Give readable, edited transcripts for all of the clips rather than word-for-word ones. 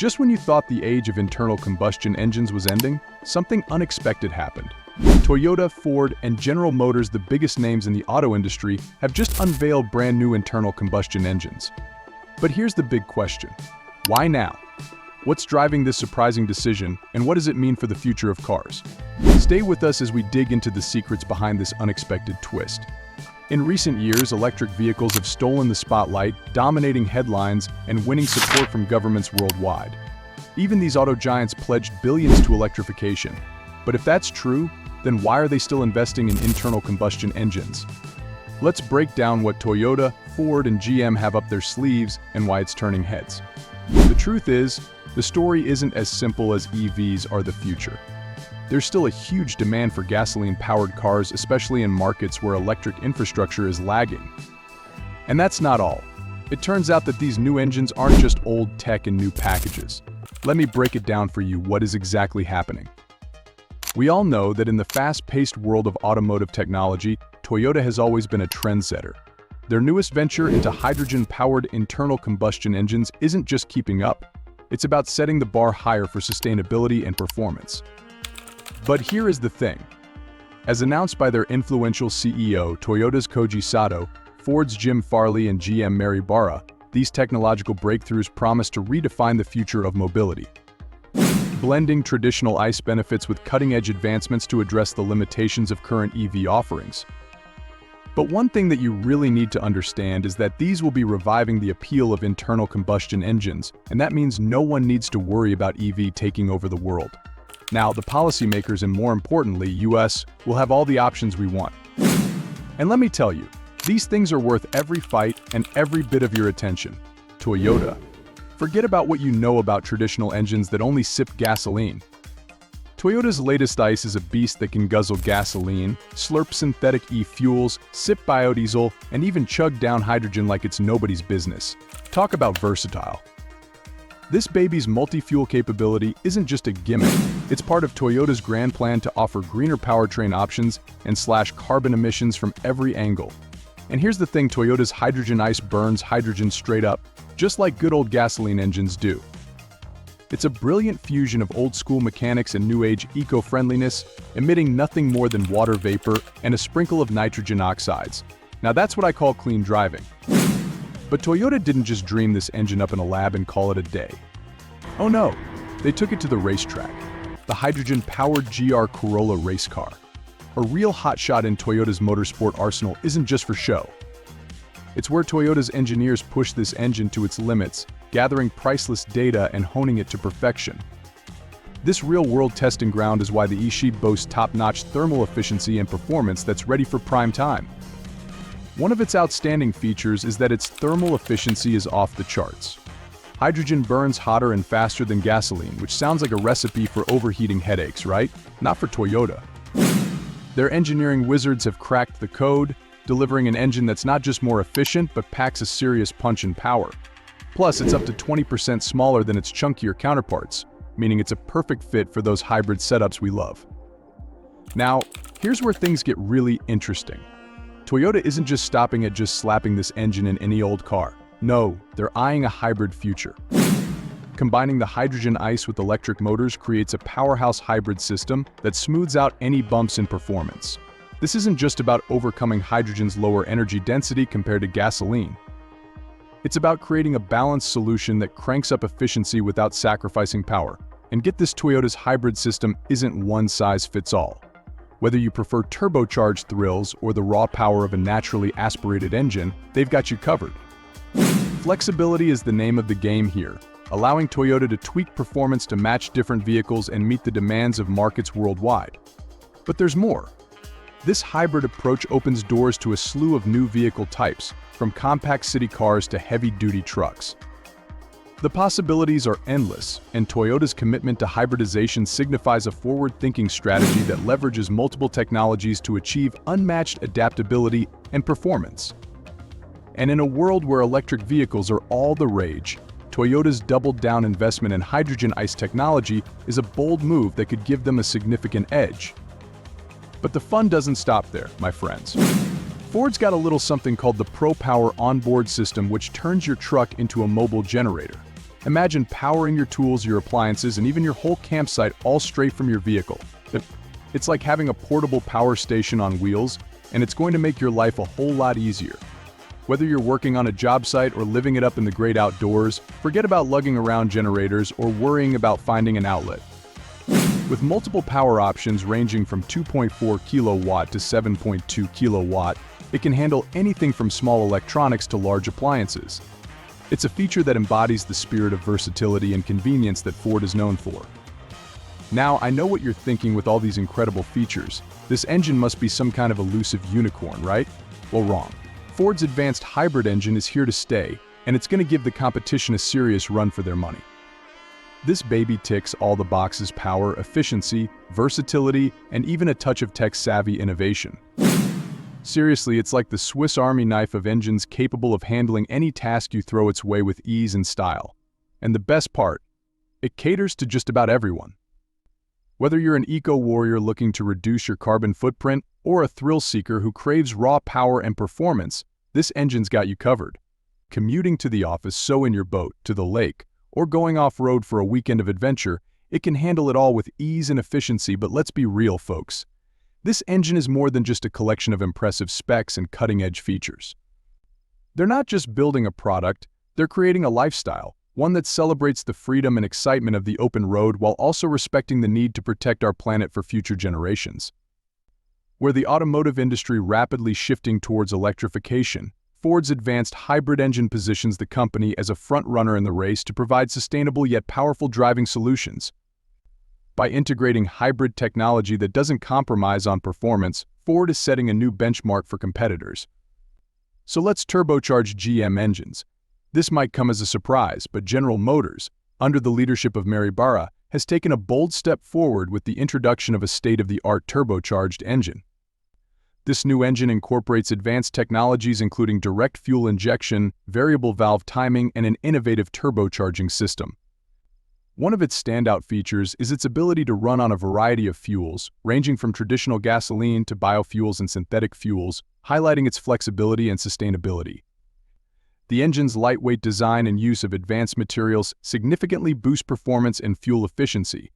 Just when you thought the age of internal combustion engines was ending, something unexpected happened. Toyota, Ford, and General Motors, the biggest names in the auto industry, have just unveiled brand new internal combustion engines. But here's the big question. Why now? What's driving this surprising decision, and what does it mean for the future of cars? Stay with us as we dig into the secrets behind this unexpected twist. In recent years, electric vehicles have stolen the spotlight, dominating headlines and winning support from governments worldwide. Even these auto giants pledged billions to electrification. But if that's true, then why are they still investing in internal combustion engines? Let's break down what Toyota, Ford, and GM have up their sleeves and why it's turning heads. The truth is, the story isn't as simple as EVs are the future. There's still a huge demand for gasoline-powered cars, especially in markets where electric infrastructure is lagging. And that's not all. It turns out that these new engines aren't just old tech in new packages. Let me break it down for you what is exactly happening. We all know that in the fast-paced world of automotive technology, Toyota has always been a trendsetter. Their newest venture into hydrogen-powered internal combustion engines isn't just keeping up. It's about setting the bar higher for sustainability and performance. But here is the thing. As announced by their influential CEO, Toyota's Koji Sato, Ford's Jim Farley, and GM Mary Barra, these technological breakthroughs promise to redefine the future of mobility, blending traditional ICE benefits with cutting-edge advancements to address the limitations of current EV offerings. But one thing that you really need to understand is that these will be reviving the appeal of internal combustion engines, and that means no one needs to worry about EV taking over the world. Now, the policymakers and more importantly, US, will have all the options we want. And let me tell you, these things are worth every fight and every bit of your attention. Toyota. Forget about what you know about traditional engines that only sip gasoline. Toyota's latest ICE is a beast that can guzzle gasoline, slurp synthetic e-fuels, sip biodiesel, and even chug down hydrogen like it's nobody's business. Talk about versatile. This baby's multi-fuel capability isn't just a gimmick, it's part of Toyota's grand plan to offer greener powertrain options and slash carbon emissions from every angle. And here's the thing, Toyota's hydrogen ICE burns hydrogen straight up, just like good old gasoline engines do. It's a brilliant fusion of old-school mechanics and new-age eco-friendliness, emitting nothing more than water vapor and a sprinkle of nitrogen oxides. Now that's what I call clean driving. But Toyota didn't just dream this engine up in a lab and call it a day. Oh no, they took it to the racetrack. The hydrogen-powered GR Corolla race car. A real hotshot in Toyota's motorsport arsenal isn't just for show. It's where Toyota's engineers push this engine to its limits, gathering priceless data and honing it to perfection. This real-world testing ground is why the e-Sheep boasts top-notch thermal efficiency and performance that's ready for prime time. One of its outstanding features is that its thermal efficiency is off the charts. Hydrogen burns hotter and faster than gasoline, which sounds like a recipe for overheating headaches, right? Not for Toyota. Their engineering wizards have cracked the code, delivering an engine that's not just more efficient, but packs a serious punch and power. Plus, it's up to 20% smaller than its chunkier counterparts, meaning it's a perfect fit for those hybrid setups we love. Now, here's where things get really interesting. Toyota isn't just stopping at just slapping this engine in any old car. No, they're eyeing a hybrid future. Combining the hydrogen ICE with electric motors creates a powerhouse hybrid system that smooths out any bumps in performance. This isn't just about overcoming hydrogen's lower energy density compared to gasoline. It's about creating a balanced solution that cranks up efficiency without sacrificing power. And get this, Toyota's hybrid system isn't one size fits all. Whether you prefer turbocharged thrills or the raw power of a naturally aspirated engine, they've got you covered. Flexibility is the name of the game here, allowing Toyota to tweak performance to match different vehicles and meet the demands of markets worldwide. But there's more. This hybrid approach opens doors to a slew of new vehicle types, from compact city cars to heavy-duty trucks. The possibilities are endless, and Toyota's commitment to hybridization signifies a forward-thinking strategy that leverages multiple technologies to achieve unmatched adaptability and performance. And in a world where electric vehicles are all the rage, Toyota's doubled-down investment in hydrogen ICE technology is a bold move that could give them a significant edge. But the fun doesn't stop there, my friends. Ford's got a little something called the ProPower onboard system, which turns your truck into a mobile generator. Imagine powering your tools, your appliances, and even your whole campsite all straight from your vehicle. It's like having a portable power station on wheels, and it's going to make your life a whole lot easier. Whether you're working on a job site or living it up in the great outdoors, forget about lugging around generators or worrying about finding an outlet. With multiple power options ranging from 2.4 kilowatt to 7.2 kilowatt, it can handle anything from small electronics to large appliances. It's a feature that embodies the spirit of versatility and convenience that Ford is known for. Now, I know what you're thinking with all these incredible features. This engine must be some kind of elusive unicorn, right? Well, wrong. Ford's advanced hybrid engine is here to stay, and it's going to give the competition a serious run for their money. This baby ticks all the boxes: power, efficiency, versatility, and even a touch of tech-savvy innovation. Seriously, it's like the Swiss Army knife of engines, capable of handling any task you throw its way with ease and style. And the best part, it caters to just about everyone. Whether you're an eco-warrior looking to reduce your carbon footprint or a thrill-seeker who craves raw power and performance, this engine's got you covered. Commuting to the office, so in your boat, to the lake, or going off-road for a weekend of adventure, it can handle it all with ease and efficiency. But let's be real, folks. This engine is more than just a collection of impressive specs and cutting-edge features. They're not just building a product, they're creating a lifestyle, one that celebrates the freedom and excitement of the open road while also respecting the need to protect our planet for future generations. Where the automotive industry rapidly shifting towards electrification, Ford's advanced hybrid engine positions the company as a front-runner in the race to provide sustainable yet powerful driving solutions. By integrating hybrid technology that doesn't compromise on performance, Ford is setting a new benchmark for competitors. So let's turbocharge GM engines. This might come as a surprise, but General Motors, under the leadership of Mary Barra, has taken a bold step forward with the introduction of a state-of-the-art turbocharged engine. This new engine incorporates advanced technologies including direct fuel injection, variable valve timing, and an innovative turbocharging system. One of its standout features is its ability to run on a variety of fuels, ranging from traditional gasoline to biofuels and synthetic fuels, highlighting its flexibility and sustainability. The engine's lightweight design and use of advanced materials significantly boost performance and fuel efficiency.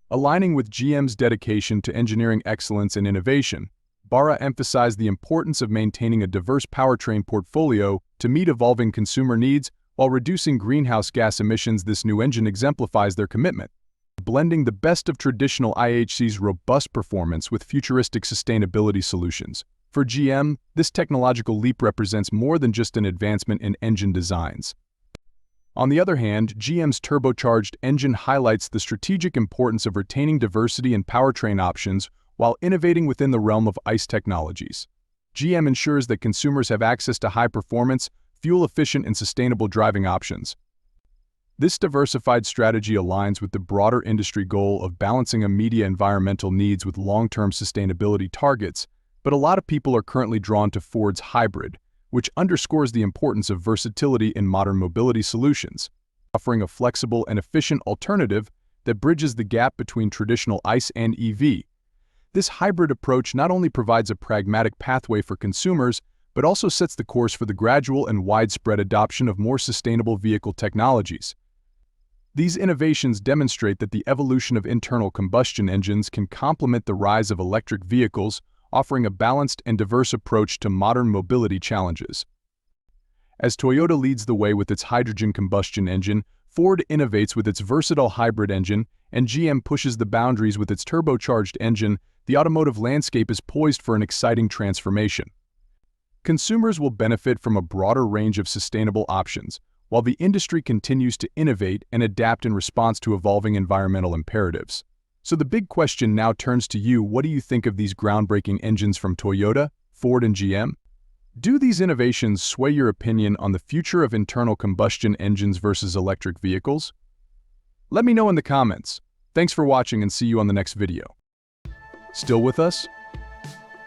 Aligning with GM's dedication to engineering excellence and innovation, Barra emphasized the importance of maintaining a diverse powertrain portfolio to meet evolving consumer needs while reducing greenhouse gas emissions. This new engine exemplifies their commitment, blending the best of traditional IHC's robust performance with futuristic sustainability solutions. For GM, this technological leap represents more than just an advancement in engine designs. On the other hand, GM's turbocharged engine highlights the strategic importance of retaining diversity in powertrain options while innovating within the realm of ICE technologies. GM ensures that consumers have access to high-performance, fuel-efficient, and sustainable driving options. This diversified strategy aligns with the broader industry goal of balancing immediate environmental needs with long-term sustainability targets, but a lot of people are currently drawn to Ford's hybrid, which underscores the importance of versatility in modern mobility solutions, offering a flexible and efficient alternative that bridges the gap between traditional ICE and EV. This hybrid approach not only provides a pragmatic pathway for consumers, but also sets the course for the gradual and widespread adoption of more sustainable vehicle technologies. These innovations demonstrate that the evolution of internal combustion engines can complement the rise of electric vehicles, offering a balanced and diverse approach to modern mobility challenges. As Toyota leads the way with its hydrogen combustion engine, Ford innovates with its versatile hybrid engine, and GM pushes the boundaries with its turbocharged engine. The automotive landscape is poised for an exciting transformation. Consumers will benefit from a broader range of sustainable options, while the industry continues to innovate and adapt in response to evolving environmental imperatives. So the big question now turns to you: what do you think of these groundbreaking engines from Toyota, Ford, and GM? Do these innovations sway your opinion on the future of internal combustion engines versus electric vehicles? Let me know in the comments. Thanks for watching, and see you on the next video. Still with us?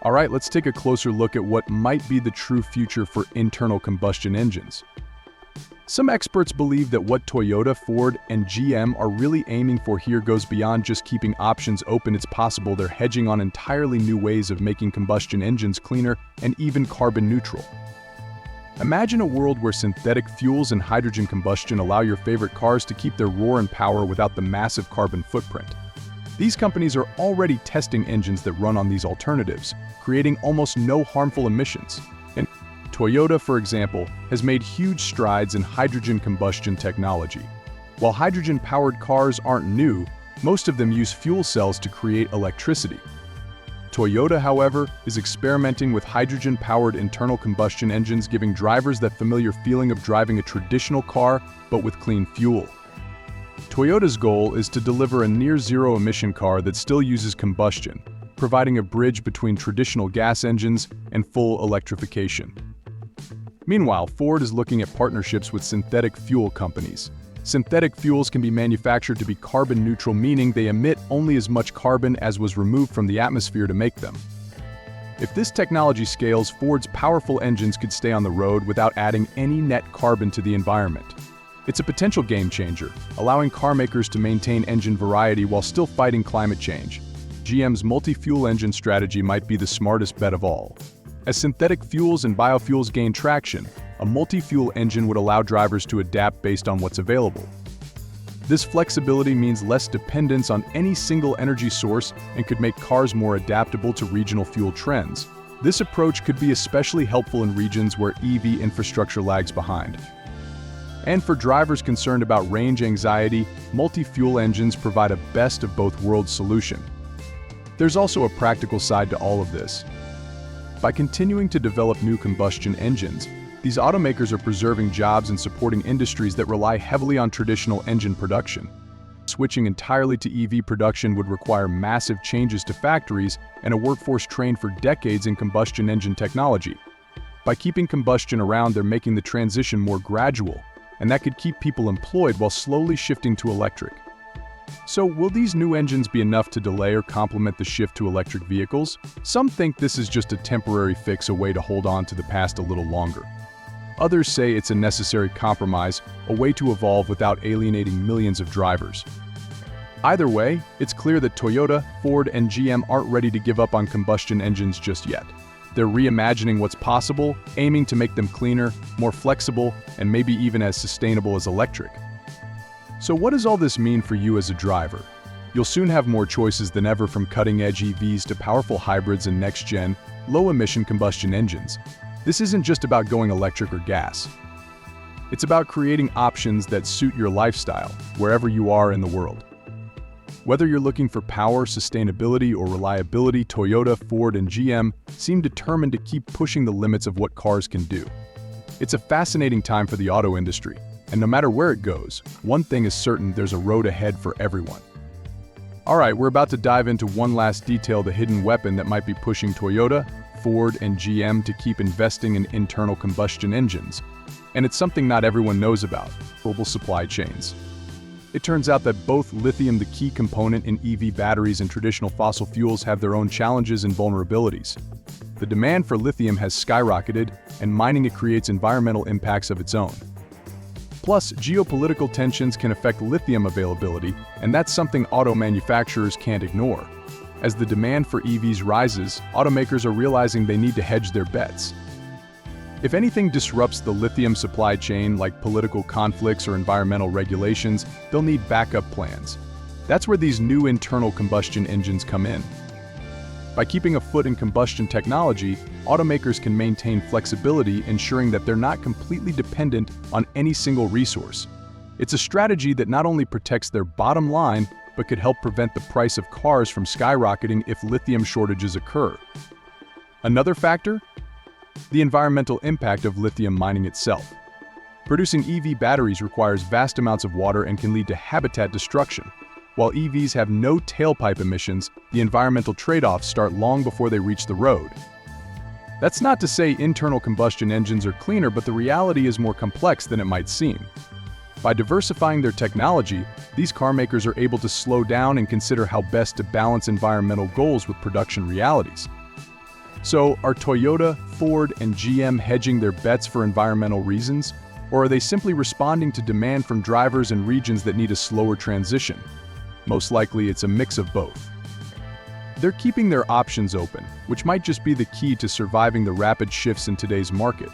Alright, let's take a closer look at what might be the true future for internal combustion engines. Some experts believe that what Toyota, Ford, and GM are really aiming for here goes beyond just keeping options open. It's possible they're hedging on entirely new ways of making combustion engines cleaner and even carbon neutral. Imagine a world where synthetic fuels and hydrogen combustion allow your favorite cars to keep their roar and power without the massive carbon footprint. These companies are already testing engines that run on these alternatives, creating almost no harmful emissions. And Toyota, for example, has made huge strides in hydrogen combustion technology. While hydrogen-powered cars aren't new, most of them use fuel cells to create electricity. Toyota, however, is experimenting with hydrogen-powered internal combustion engines, giving drivers that familiar feeling of driving a traditional car, but with clean fuel. Toyota's goal is to deliver a near-zero emission car that still uses combustion, providing a bridge between traditional gas engines and full electrification. Meanwhile, Ford is looking at partnerships with synthetic fuel companies. Synthetic fuels can be manufactured to be carbon neutral, meaning they emit only as much carbon as was removed from the atmosphere to make them. If this technology scales, Ford's powerful engines could stay on the road without adding any net carbon to the environment. It's a potential game changer, allowing car makers to maintain engine variety while still fighting climate change. GM's multi-fuel engine strategy might be the smartest bet of all. As synthetic fuels and biofuels gain traction, a multi-fuel engine would allow drivers to adapt based on what's available. This flexibility means less dependence on any single energy source and could make cars more adaptable to regional fuel trends. This approach could be especially helpful in regions where EV infrastructure lags behind. And for drivers concerned about range anxiety, multi-fuel engines provide a best of both worlds solution. There's also a practical side to all of this. By continuing to develop new combustion engines, these automakers are preserving jobs and supporting industries that rely heavily on traditional engine production. Switching entirely to EV production would require massive changes to factories and a workforce trained for decades in combustion engine technology. By keeping combustion around, they're making the transition more gradual, and that could keep people employed while slowly shifting to electric. So, will these new engines be enough to delay or complement the shift to electric vehicles? Some think this is just a temporary fix, a way to hold on to the past a little longer. Others say it's a necessary compromise, a way to evolve without alienating millions of drivers. Either way, it's clear that Toyota, Ford, and GM aren't ready to give up on combustion engines just yet. They're reimagining what's possible, aiming to make them cleaner, more flexible, and maybe even as sustainable as electric. So what does all this mean for you as a driver? You'll soon have more choices than ever, from cutting-edge EVs to powerful hybrids and next-gen, low-emission combustion engines. This isn't just about going electric or gas. It's about creating options that suit your lifestyle, wherever you are in the world. Whether you're looking for power, sustainability, or reliability, Toyota, Ford, and GM seem determined to keep pushing the limits of what cars can do. It's a fascinating time for the auto industry, and no matter where it goes, one thing is certain: there's a road ahead for everyone. Alright, we're about to dive into one last detail, the hidden weapon that might be pushing Toyota, Ford, and GM to keep investing in internal combustion engines. And it's something not everyone knows about: global supply chains. It turns out that both lithium, the key component in EV batteries, and traditional fossil fuels have their own challenges and vulnerabilities. The demand for lithium has skyrocketed, and mining it creates environmental impacts of its own. Plus, geopolitical tensions can affect lithium availability, and that's something auto manufacturers can't ignore. As the demand for EVs rises, automakers are realizing they need to hedge their bets. If anything disrupts the lithium supply chain, like political conflicts or environmental regulations, they'll need backup plans. That's where these new internal combustion engines come in. By keeping a foot in combustion technology, automakers can maintain flexibility, ensuring that they're not completely dependent on any single resource. It's a strategy that not only protects their bottom line, but could help prevent the price of cars from skyrocketing if lithium shortages occur. Another factor? The environmental impact of lithium mining itself. Producing EV batteries requires vast amounts of water and can lead to habitat destruction. While EVs have no tailpipe emissions, the environmental trade-offs start long before they reach the road. That's not to say internal combustion engines are cleaner, but the reality is more complex than it might seem. By diversifying their technology, these car makers are able to slow down and consider how best to balance environmental goals with production realities. So, are Toyota, Ford, and GM hedging their bets for environmental reasons? Or are they simply responding to demand from drivers and regions that need a slower transition? Most likely, it's a mix of both. They're keeping their options open, which might just be the key to surviving the rapid shifts in today's market.